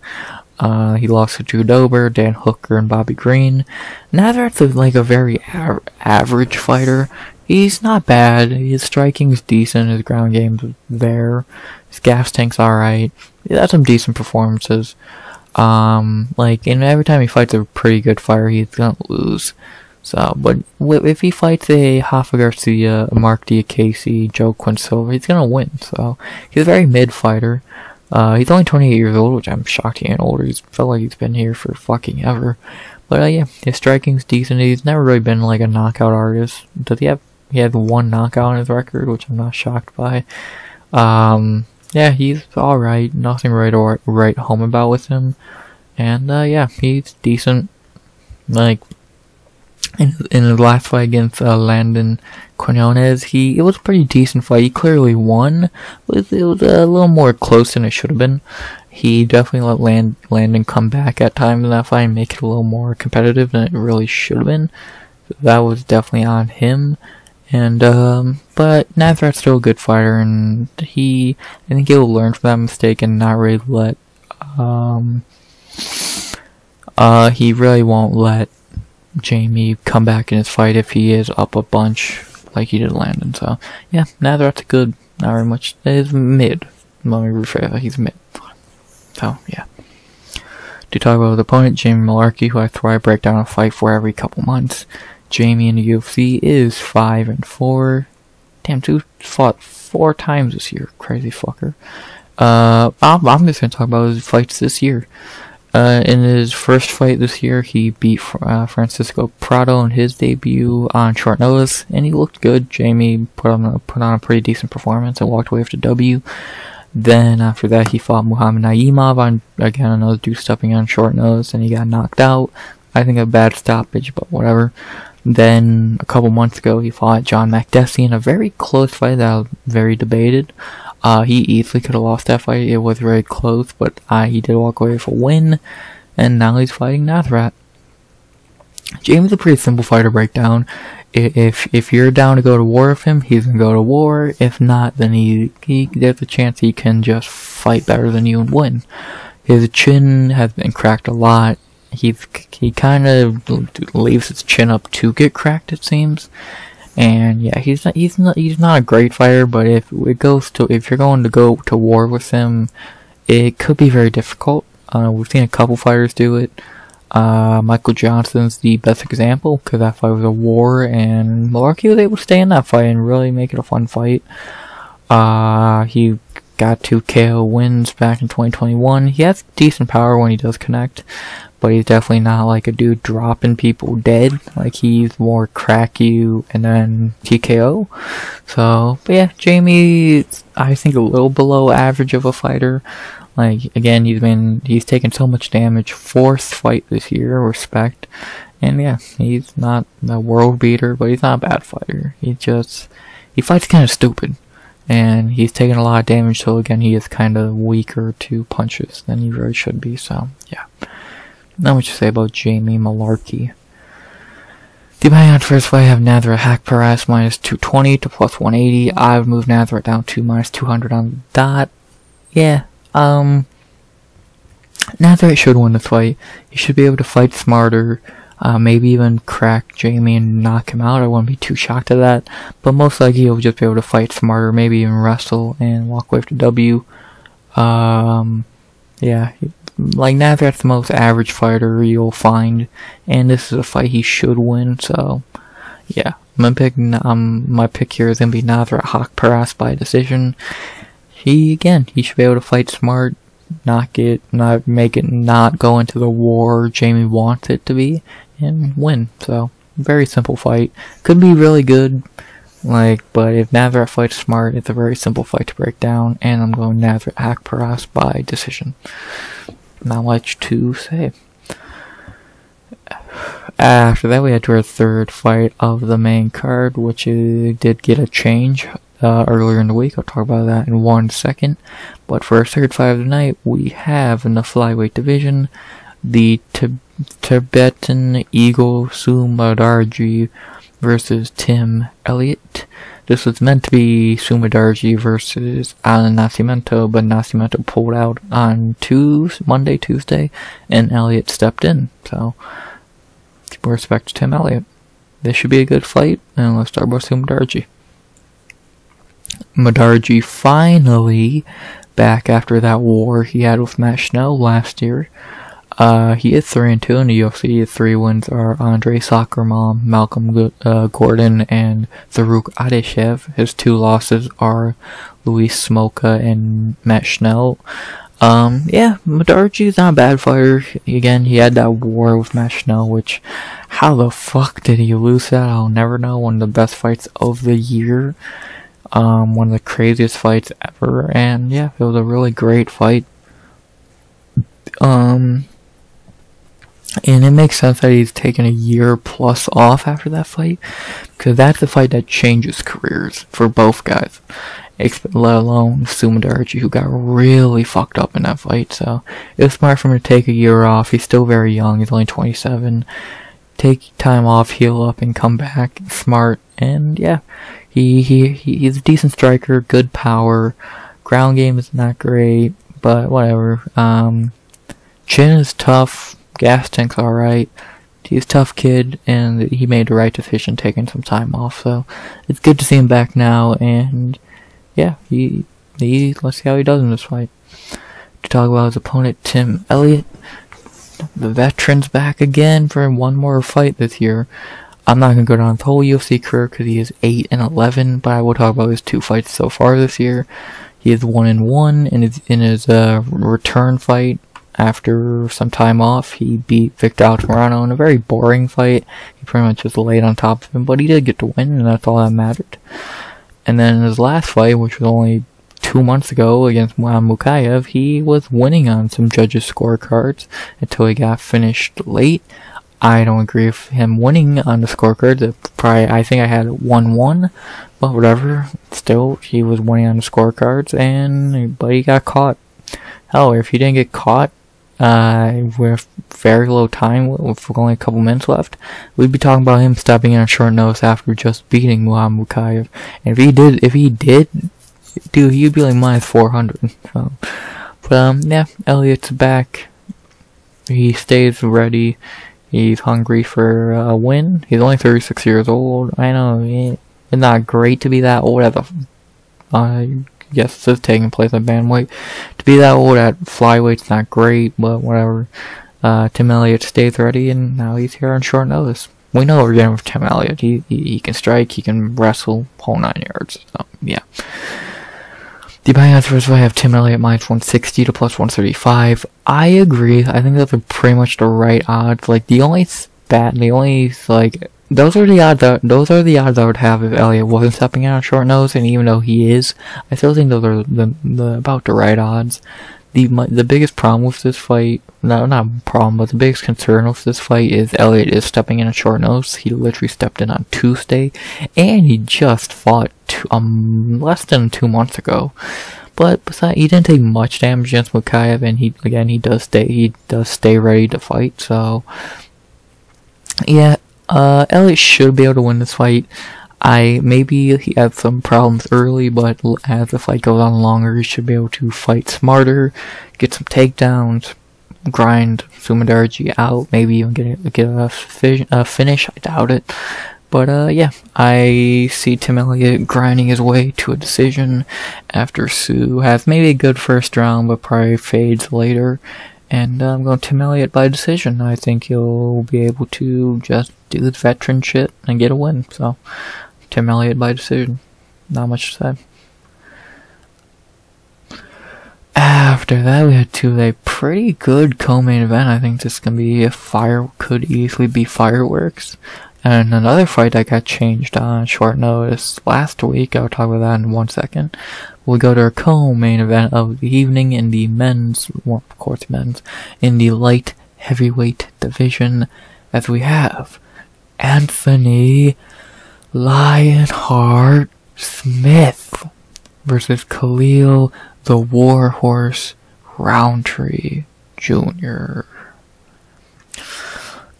He lost to Drew Dober, Dan Hooker, and Bobby Green. Nasrat's like a very average fighter. He's not bad. His striking's decent. His ground game's there. His gas tank's alright. He had some decent performances. And every time he fights a pretty good fighter, he's gonna lose. So, but if he fights a Rafa Garcia, Mark D. Casey, Joe Quinn Silva, he's gonna win. So, he's a very mid fighter. He's only 28 years old, which I'm shocked he ain't older. He's felt like he's been here for fucking ever. But yeah, his striking's decent. He's never really been like a knockout artist. Does he have? He had one knockout on his record, which I'm not shocked by. Yeah, he's alright. Nothing to write home about with him. And yeah, he's decent. Like in his last fight against Landon Quinones, it was a pretty decent fight. He clearly won. It was a little more close than it should have been. He definitely let Landon come back at times in that fight and make it a little more competitive than it really should have been. So that was definitely on him. And but Nasrat's still a good fighter, and I think he'll learn from that mistake and not really let he really won't let Jamie come back in his fight if he is up a bunch like he did Landon. So yeah, Nasrat's good. Not very much. He's mid. Let me rephrase that. He's mid. So yeah. To talk about the opponent, Jamie Mullarkey, who I try to break down a fight for every couple months. Jamie in the UFC is 5-4. Damn, dude fought 4 times this year. Crazy fucker. I'm just gonna talk about his fights this year. In his first fight this year, he beat Francisco Prado in his debut on short notice, and he looked good. Jamie put on a pretty decent performance and walked away with the W. Then after that, he fought Muhammad Naimov on, again, another dude stepping on short notice, and he got knocked out. I think a bad stoppage, but whatever. Then a couple months ago, he fought John Makdessi in a very close fight that was very debated. He easily could have lost that fight. It was very close, but he did walk away with a win, and now he's fighting Nasrat. Jamie's a pretty simple fighter to break down. If you're down to go to war with him, he's gonna go to war. If not, then there's a chance he can just fight better than you and win. His chin has been cracked a lot. He kind of leaves his chin up to get cracked, it seems. And yeah, he's not a great fighter, but if you're going to go to war with him, it could be very difficult. We've seen a couple fighters do it. Michael Johnson's the best example, because that fight was a war, and Mullarkey was able to stay in that fight and really make it a fun fight. He got 2 KO wins back in 2021. He has decent power when he does connect, but he's definitely not like a dude dropping people dead. Like, he's more crack you and then TKO. So, but yeah, Jamie I think, a little below average of a fighter. Like, again, he's taken so much damage. 4th fight this year, respect. And yeah, he's not a world beater, but he's not a bad fighter. He fights kind of stupid. And he's taken a lot of damage, so again, he is kind of weaker to punches than he really should be, so yeah. Now what you say about Jamie Mullarkey. Depending on first fight, I have Nasrat Haqparast minus 220 to plus 180. I've moved Nasrat down to minus 200 on the dot. Yeah, Nasrat should win this fight. He should be able to fight smarter. Maybe even crack Jamie and knock him out. I wouldn't be too shocked at that. But most likely he'll just be able to fight smarter, maybe even wrestle and walk away with the W. Yeah, like Nasrat's the most average fighter you'll find, and this is a fight he should win. So, yeah, my pick here is gonna be Nasrat Haqparast by decision. He should be able to fight smart. Not go into the war Jamie wants it to be, and win. So, very simple fight. Could be really good, but if Nasrat fights smart, it's a very simple fight to break down, and I'm going Nasrat Haqparast by decision. Not much to say. After that, we had to our 3rd fight of the main card, which did get a change earlier in the week. I'll talk about that in 1 second. But for our 3rd fight of the night, we have in the flyweight division the Tibetan Eagle Sumudaerji versus Tim Elliott. This was meant to be Sumudaerji versus Alan Nascimento, but Nascimento pulled out on Monday, Tuesday, and Elliott stepped in. So, respect to Tim Elliott. This should be a good fight, and let's start with Sumudaerji. Sumudaerji finally back after that war he had with Matt Schnell last year. He is 3-2 in the UFC. His 3 wins are André Soccer Mom, Malcolm Gordon, and Zaruk Adeshev. His 2 losses are Luis Smoka and Matt Schnell. Yeah, Sumudaerji's not a bad fighter. Again, he had that war with Matt Schnell, which, how the fuck did he lose that? I'll never know. One of the best fights of the year. One of the craziest fights ever, and yeah, it was a really great fight. And it makes sense that he's taken a year plus off after that fight, because that's the fight that changes careers for both guys, let alone Sumudaerji, who got really fucked up in that fight. So it was smart for him to take a year off. He's still very young, he's only 27. Take time off, heal up, and come back. Smart, and yeah, he's a decent striker, good power. Ground game is not great, but whatever. Chin is tough. Gas tank's alright. He's a tough kid, and he made the right decision taking some time off. So it's good to see him back now, and yeah, let's see how he does in this fight. To talk about his opponent, Tim Elliott. The veteran's back again for one more fight this year. I'm not going to go down his whole UFC career because he is 8-11, but I will talk about his 2 fights so far this year. He is 1-1 in his return fight after some time off. He beat Victor Altamirano in a very boring fight. He pretty much just laid on top of him, but he did get to win, and that's all that mattered. And then in his last fight, which was only 2 months ago against Mullarkey, he was winning on some judges' scorecards until he got finished late. I don't agree with him winning on the scorecards. I think I had 1-1, but whatever. Still, he was winning on the scorecards, but he got caught. Hell, if he didn't get caught with very low time, with only a couple minutes left, we'd be talking about him stepping in on short notice after just beating Mullarkey. And if he did, dude, he'd be like minus 400. So, but yeah, Elliott's back. He stays ready. He's hungry for a win. He's only 36 years old. I know it's not great to be that old at yes, this is taking place at bantamweight. To be that old at flyweight's not great, but whatever. Tim Elliott stays ready, and now he's here on short notice. We know what we're getting with Tim Elliott. He can strike, he can wrestle, whole 9 yards. So, yeah. The betting odds first, I have Tim Elliott minus 160 to plus 135. I agree. I think those are pretty much the right odds. Like, the only those are the odds I would have if Elliott wasn't stepping out on short nose, and even though he is, I still think those are the about the right odds. The biggest problem with this fight, not problem, but the biggest concern with this fight is Elliott is stepping in on short nose. He literally stepped in on Tuesday, and he just fought less than 2 months ago. But besides, he didn't take much damage against Mullarkey, and he does stay ready to fight. So yeah, Elliott should be able to win this fight. Maybe he had some problems early, but as the fight goes on longer, he should be able to fight smarter, get some takedowns, grind Sumudaerji out, maybe even get a finish. I doubt it. But yeah, I see Tim Elliott grinding his way to a decision after Sue has maybe a good first round, but probably fades later. And I'm going Tim Elliott by decision. I think he'll be able to just do his veteran shit and get a win. So, Tim Elliott by decision. Not much to say. After that, we had a pretty good co-main event. I think this can be could easily be fireworks. And another fight that got changed on short notice last week. I'll talk about that in 1 second. We'll go to our co-main event of the evening in the men's, well, of course men's, in the light heavyweight division, as we have Anthony Lionheart Smith versus Khalil the Warhorse Rountree Jr.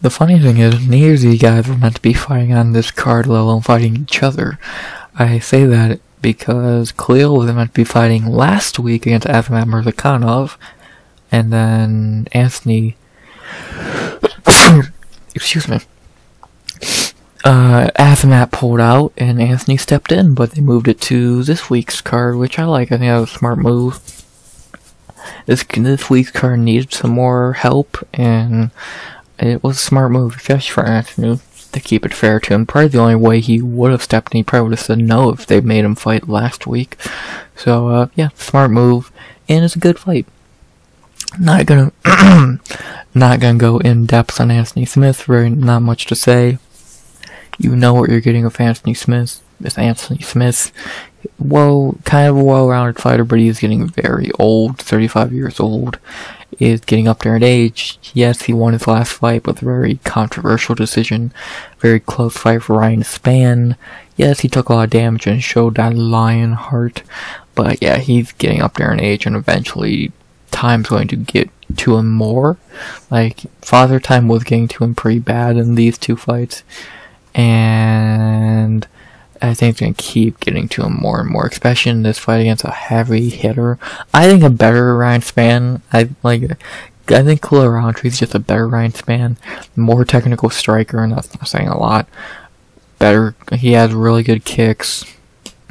The funny thing is, neither of these guys were meant to be fighting on this card, let alone fighting each other. I say that because Khalil was meant to be fighting last week against Azamat Murzakanov, and then Anthony, excuse me, Azamat pulled out and Anthony stepped in, but they moved it to this week's card, which I like. I think that was a smart move. This week's card needed some more help, and it was a smart move, especially for Anthony, to keep it fair to him. Probably the only way he would have stepped in, he probably would have said no if they made him fight last week. So, yeah, smart move, and it's a good fight. Not gonna go in depth on Anthony Smith, not much to say. You know what you're getting with Anthony Smith. It's Anthony Smith. Well, kind of a well-rounded fighter, but he's getting very old, 35 years old. Is getting up there in age. Yes, he won his last fight with a very controversial decision. Very close fight for Ryan Spann. Yes, he took a lot of damage and showed that lion heart. But yeah, he's getting up there in age, and eventually time's going to get to him more. Like, Father Time was getting to him pretty bad in these two fights. And I think it's going to keep getting to him more and more, especially in this fight against a heavy hitter. I think a better Ryan Spann. I think Khalil Rountree is just a better Ryan Spann. More technical striker, and that's not saying a lot. Better. He has really good kicks.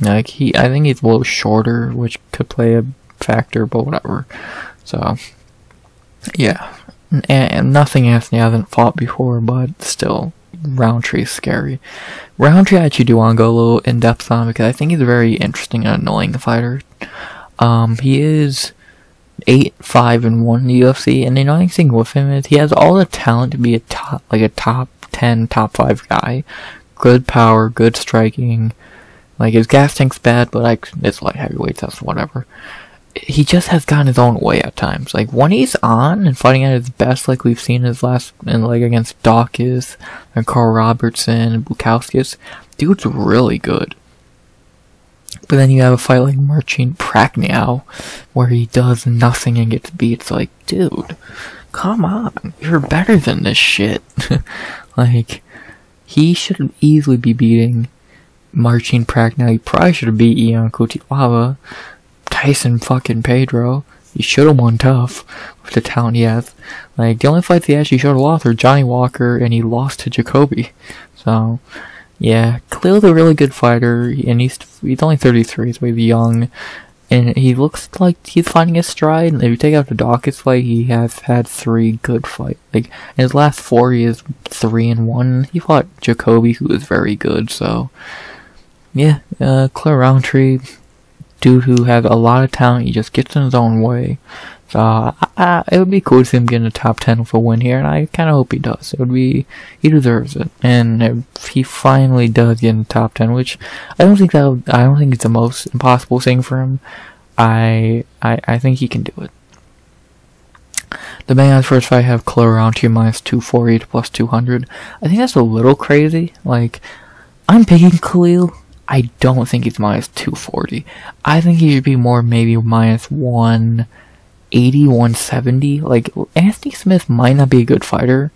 I think he's a little shorter, which could play a factor, but whatever. So, yeah. And nothing Anthony hasn't fought before, but still. Rountree is scary. Rountree I actually do want to go a little in depth on, because I think he's a very interesting and annoying fighter. He is 8-5-1 in the UFC, and the annoying thing with him is he has all the talent to be a top 10, top 5 guy. Good power, good striking. Like, his gas tank's bad, but like, it's light heavyweight, that's whatever. He just has gotten his own way at times. Like, when he's on and fighting at his best, like we've seen his last, against Dawkins and Carl Robertson and Bukowskis, dude's really good. But then you have a fight like Marcin Prachniow, where he does nothing and gets beat. It's like, dude, come on, you're better than this shit. Like, he should easily be beating Marcin Prachniow. He probably should have beat Ion Cutelaba. Tyson fucking Pedro. He should have won tough with the talent he has. Like, the only fights he actually should have lost were Johnny Walker, and he lost to Jacoby. So, yeah, Khalil's a really good fighter, and he's only 33, so he's young, and he looks like he's finding his stride. And if you take out the Dawkins fight, he has had 3 good fights. Like, in his last 4, he is 3-1. He fought Jacoby, who is very good. So, yeah, Khalil Rountree, dude who has a lot of talent, he just gets in his own way. So it would be cool to see him get in the top 10 with a win here, and I kind of hope he does. He deserves it. And if he finally does get in the top 10, which I don't think it's the most impossible thing for him. I think he can do it. The man's first fight have Khalil Rountree minus 240 to plus 200. I think that's a little crazy. Like, I'm picking Khalil. I don't think he's minus 240. I think he should be more maybe minus 180, 170. Like, Anthony Smith might not be a good fighter.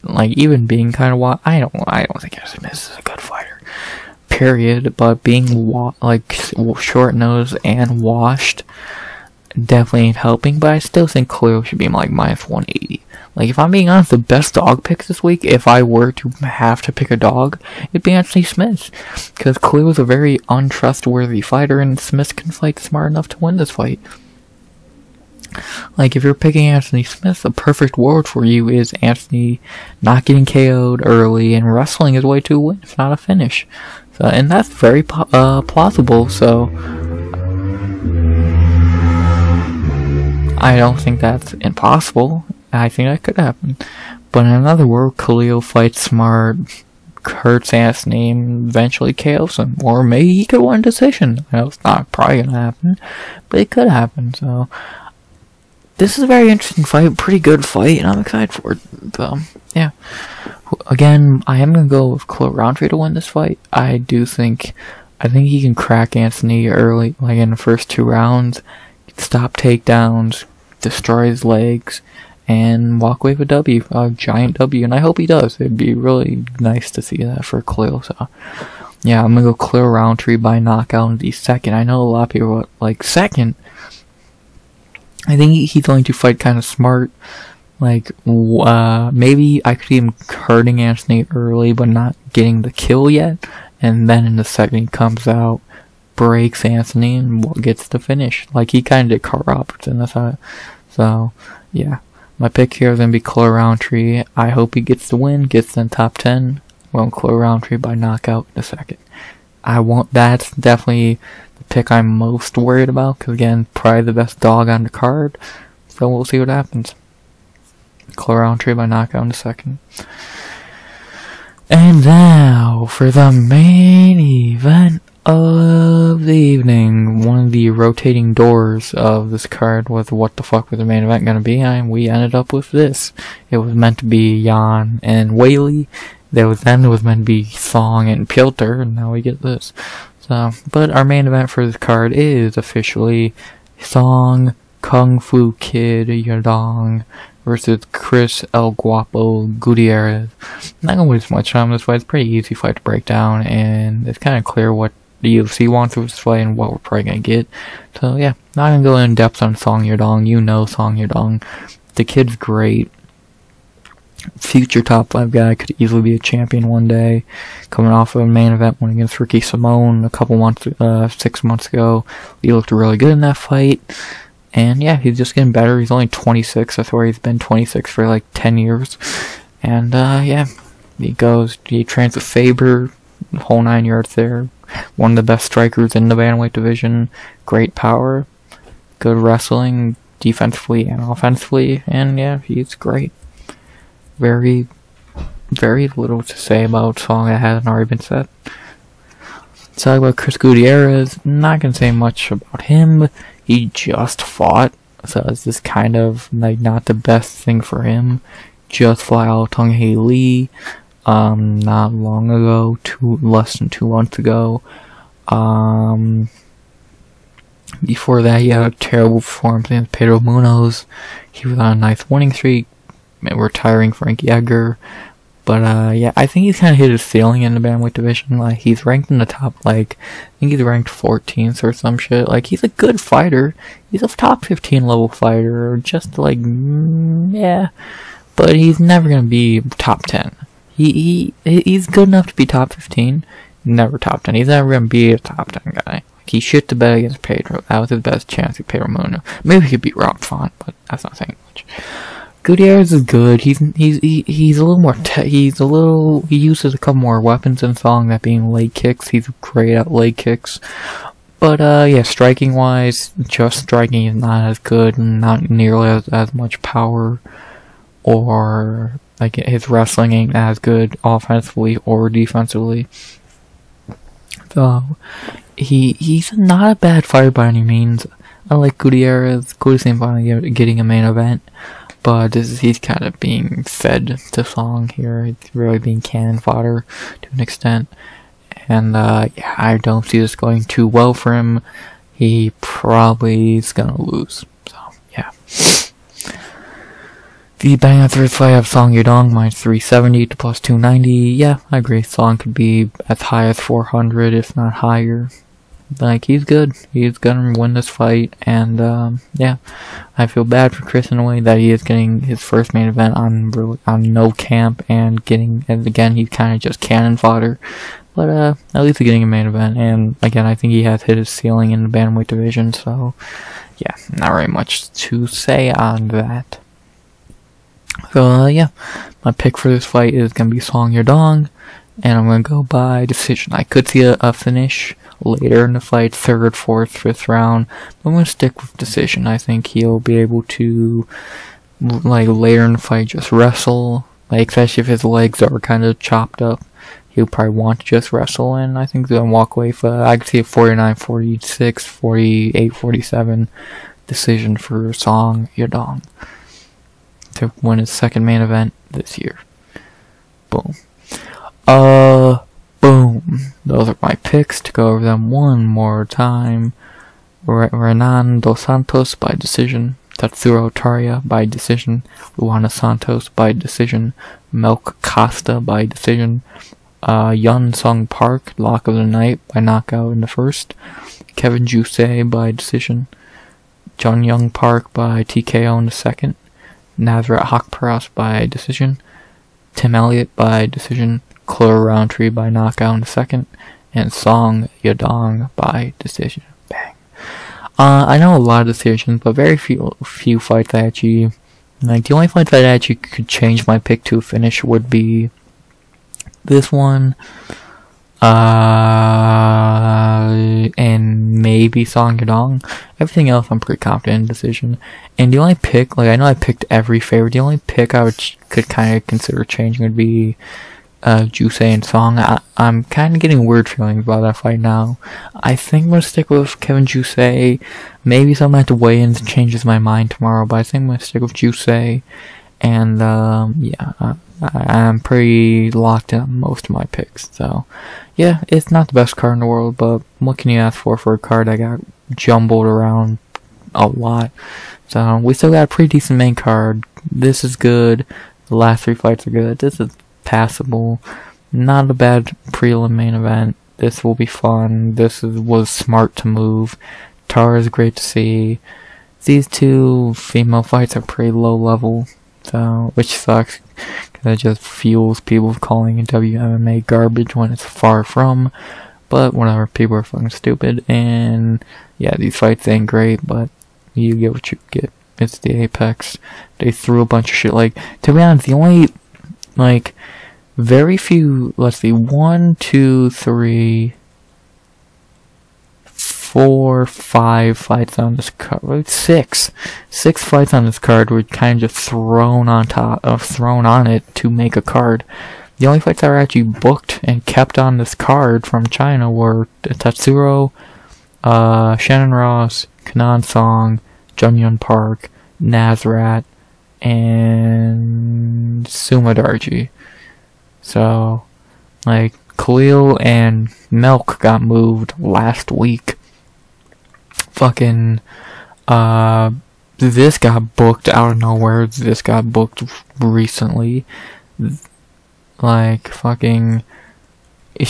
Like, even being kind of wild. I don't think Anthony Smith is a good fighter. Period. But being short nosed and washed definitely ain't helping. But I still think Khalil should be like minus 180. Like, if I'm being honest, the best dog pick this week, if I were to have to pick a dog, it'd be Anthony Smith. Because Khalil is a very untrustworthy fighter, and Smith can fight smart enough to win this fight. Like, if you're picking Anthony Smith, the perfect world for you is Anthony not getting KO'd early and wrestling his way to a win, if not a finish. So, and that's very plausible, so I don't think that's impossible. I think that could happen. But in another word, Khalil fights smart, hurts Anthony, and eventually KOs him. Or maybe he could win a decision. I know it's not probably going to happen, but it could happen. So, this is a very interesting fight, pretty good fight, and I'm excited for it. So, yeah. Again, I am going to go with Khalil Rountree to win this fight. I think he can crack Anthony early, like in the first 2 rounds, stop takedowns, destroy his legs, and walk away with a giant W, and I hope he does. It'd be really nice to see that for Khalil. So, yeah, I'm gonna go Khalil Rountree by knockout in the second. I know a lot of people like second. I think he's going to fight kind of smart. Like, maybe I could see him hurting Anthony early, but not getting the kill yet. And then in the second, he comes out, breaks Anthony, and gets the finish. Like he kind of did Carl Robertson. That's how. So, yeah. My pick here is going to be Khalil Rountree. I hope he gets the win, gets in the top 10. Well, Khalil Rountree by knockout in the second. That's definitely the pick I'm most worried about, because again, probably the best dog on the card. So we'll see what happens. Khalil Rountree by knockout in the second. And now for the main event of the evening. One of the rotating doors of this card was what the fuck was the main event gonna be, and we ended up with this. It was meant to be Hyun and Whaley. Then it was meant to be Song and Pilter, and now we get this. So, but our main event for this card is officially Song Kung Fu Kid Yadong versus Chris El Guapo Gutierrez. I'm not gonna waste much time on this fight. It's a pretty easy fight to break down, and it's kind of clear what the UFC wants with this fight and what we're probably gonna get. So yeah, not gonna go in depth on Song Yadong. You know Song Yadong. The kid's great. Future top 5 guy, could easily be a champion one day. Coming off of a main event win against Ricky Simone a couple months, 6 months ago. He looked really good in that fight. And yeah, he's just getting better. He's only 26. That's where he's been 26 for like 10 years. And yeah, he trains with Faber, the whole 9 yards there. One of the best strikers in the bantamweight division. Great power. Good wrestling, defensively and offensively. And yeah, he's great. Very, very little to say about Song that hasn't already been said. Let's talk about Chris Gutierrez. Not gonna say much about him. He just fought, so it's just kind of like not the best thing for him. Just fought out Tong Hei Lee, not long ago, less than 2 months ago. Before that, he had a terrible performance against Pedro Munoz. He was on a nice winning streak, retiring Frankie Edgar. But yeah, I think he's kind of hit his ceiling in the bantamweight division. Like, he's ranked in the top, like, I think he's ranked 14th or some shit. Like, he's a good fighter. He's a top 15 level fighter, or just like, yeah. But he's never gonna be top 10. He's good enough to be top 15, never top 10. He's never gonna be a top 10 guy. Like, he shit the bed against Pedro. That was his best chance at Pedro Munoz. Maybe he could beat Rob Font, but that's not saying much. Gutierrez is good. He's a little more. He uses a couple more weapons in Song, that being leg kicks. He's great at leg kicks. But yeah, striking wise, just striking is not as good, and not nearly as much power, or like his wrestling ain't as good offensively or defensively. So he's not a bad fighter by any means. I like Gutierrez. Gutierrez finally getting a main event, but he's kind of being fed to Song here. It's really being cannon fodder to an extent. And yeah, I don't see this going too well for him. He probably is gonna lose. So yeah. The betting on third fight of Song Yadong minus 370 to plus 290. Yeah, I agree. Song could be as high as 400, if not higher. Like, he's good. He's gonna win this fight, and yeah, I feel bad for Chris in a way that he is getting his first main event on no camp, and again, he's kind of just cannon fodder. But at least he's getting a main event, and again, I think he has hit his ceiling in the bantamweight division. So yeah, not very much to say on that. So yeah, my pick for this fight is gonna be Song Yadong, and I'm gonna go by decision. I could see a finish later in the fight, 3rd, 4th, 5th round, but I'm gonna stick with decision. I think he'll be able to, like, later in the fight, just wrestle, like, especially if his legs are kind of chopped up. He'll probably want to just wrestle, and I think he'll walk away for, I could see a 49-46, 48-47 decision for Song Yadong to win his 2nd main event this year. Boom. Boom. Those are my picks. To go over them one more time. Rayanne dos Santos by decision. Tatsuro Taira by decision. Luana Santos by decision. Costa by decision. Hyun Sung Park, lock of the night by knockout in the 1st. Kevin Jousset by decision. Jong Park by TKO in the 2nd. Nasrat Haqparast by decision. Tim Elliott by decision. Rountree by knockout in the 2nd. And Song Yadong by decision. Bang. I know a lot of decisions, but very few fights that actually, like, the only fights that actually could change my pick to a finish would be this one, and maybe Song Yadong. Everything else I'm pretty confident in decision. And the only pick, like, I know I picked every favorite, the only pick I could kind of consider changing would be Jousset and Song. I'm kind of getting weird feelings about that fight now. I think I'm going to stick with Kevin Jousset. Maybe someone at the weigh-ins changes my mind tomorrow, but I think I'm going to stick with Jousset. And yeah, I'm pretty locked in on most of my picks. So yeah, it's not the best card in the world, but what can you ask for a card that got jumbled around a lot? So we still got a pretty decent main card. This is good. The last 3 fights are good. This is passable. Not a bad prelim main event. This will be fun. Was smart to move. Taira is great to see. These 2 female fights are pretty low level, so, which sucks, because it just fuels people calling WMMA garbage when it's far from. But whatever, people are fucking stupid, and yeah, these fights ain't great, but you get what you get. It's the Apex. They threw a bunch of shit. Like, to be honest, the only, like, very few, let's see, 1, 2, 3, 4, 5 fights on this card. 6 fights on this card were kind of just thrown on it to make a card. The only fights that were actually booked and kept on this card from China were Tatsuro, Shannon Ross, Kenan Song, Jong Park, Nasrat, and Sumudaerji. So, like, Khalil and Melk got moved last week. Fucking, this got booked out of nowhere. This got booked recently. Like, fucking,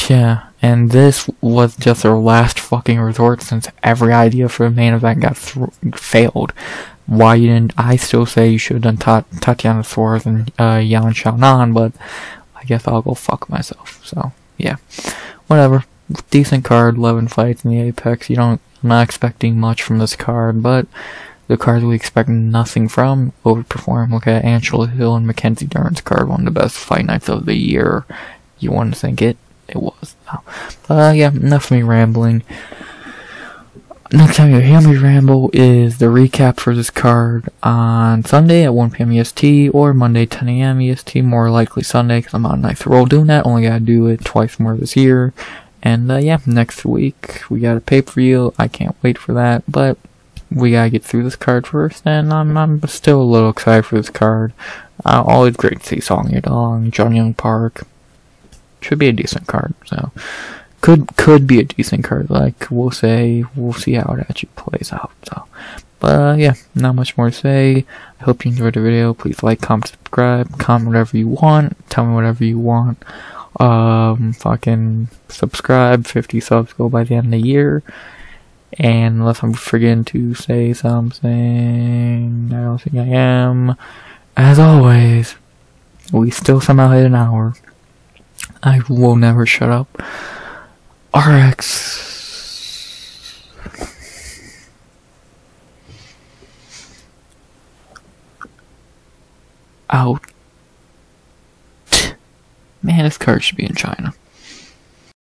yeah. And this was just their last fucking resort since every idea for the main event got failed. Why didn't I still say you should have done Tatiana Suarez and Yan Shannon, but I guess I'll go fuck myself. So, yeah. Whatever. Decent card, 11 fights in the Apex. I'm not expecting much from this card, but the cards we expect nothing from overperform. Look at Angela Hill and Mackenzie Dern's card, one of the best fight nights of the year. You want to think it was. Oh. Yeah, enough of me rambling. next time you hear me ramble is the recap for this card on Sunday at 1 PM EST or Monday 10 AM EST. More likely Sunday because I'm on a nice roll doing that. Only gotta do it twice more this year. And yeah, next week we got a pay-per-view. I can't wait for that, but we gotta get through this card first, and I'm still a little excited for this card. Always great to see Song Yadong, John Young Park. Should be a decent card, so could be a decent card. Like we'll see how it actually plays out. So, but yeah, not much more to say. I hope you enjoyed the video. Please like, comment, subscribe, comment whatever you want. Tell me whatever you want. Fucking subscribe. 50 subs go by the end of the year. And unless I'm forgetting to say something, I don't think I am. As always, we still somehow hit an hour. I will never shut up. RX. Out. Man, this card should be in China.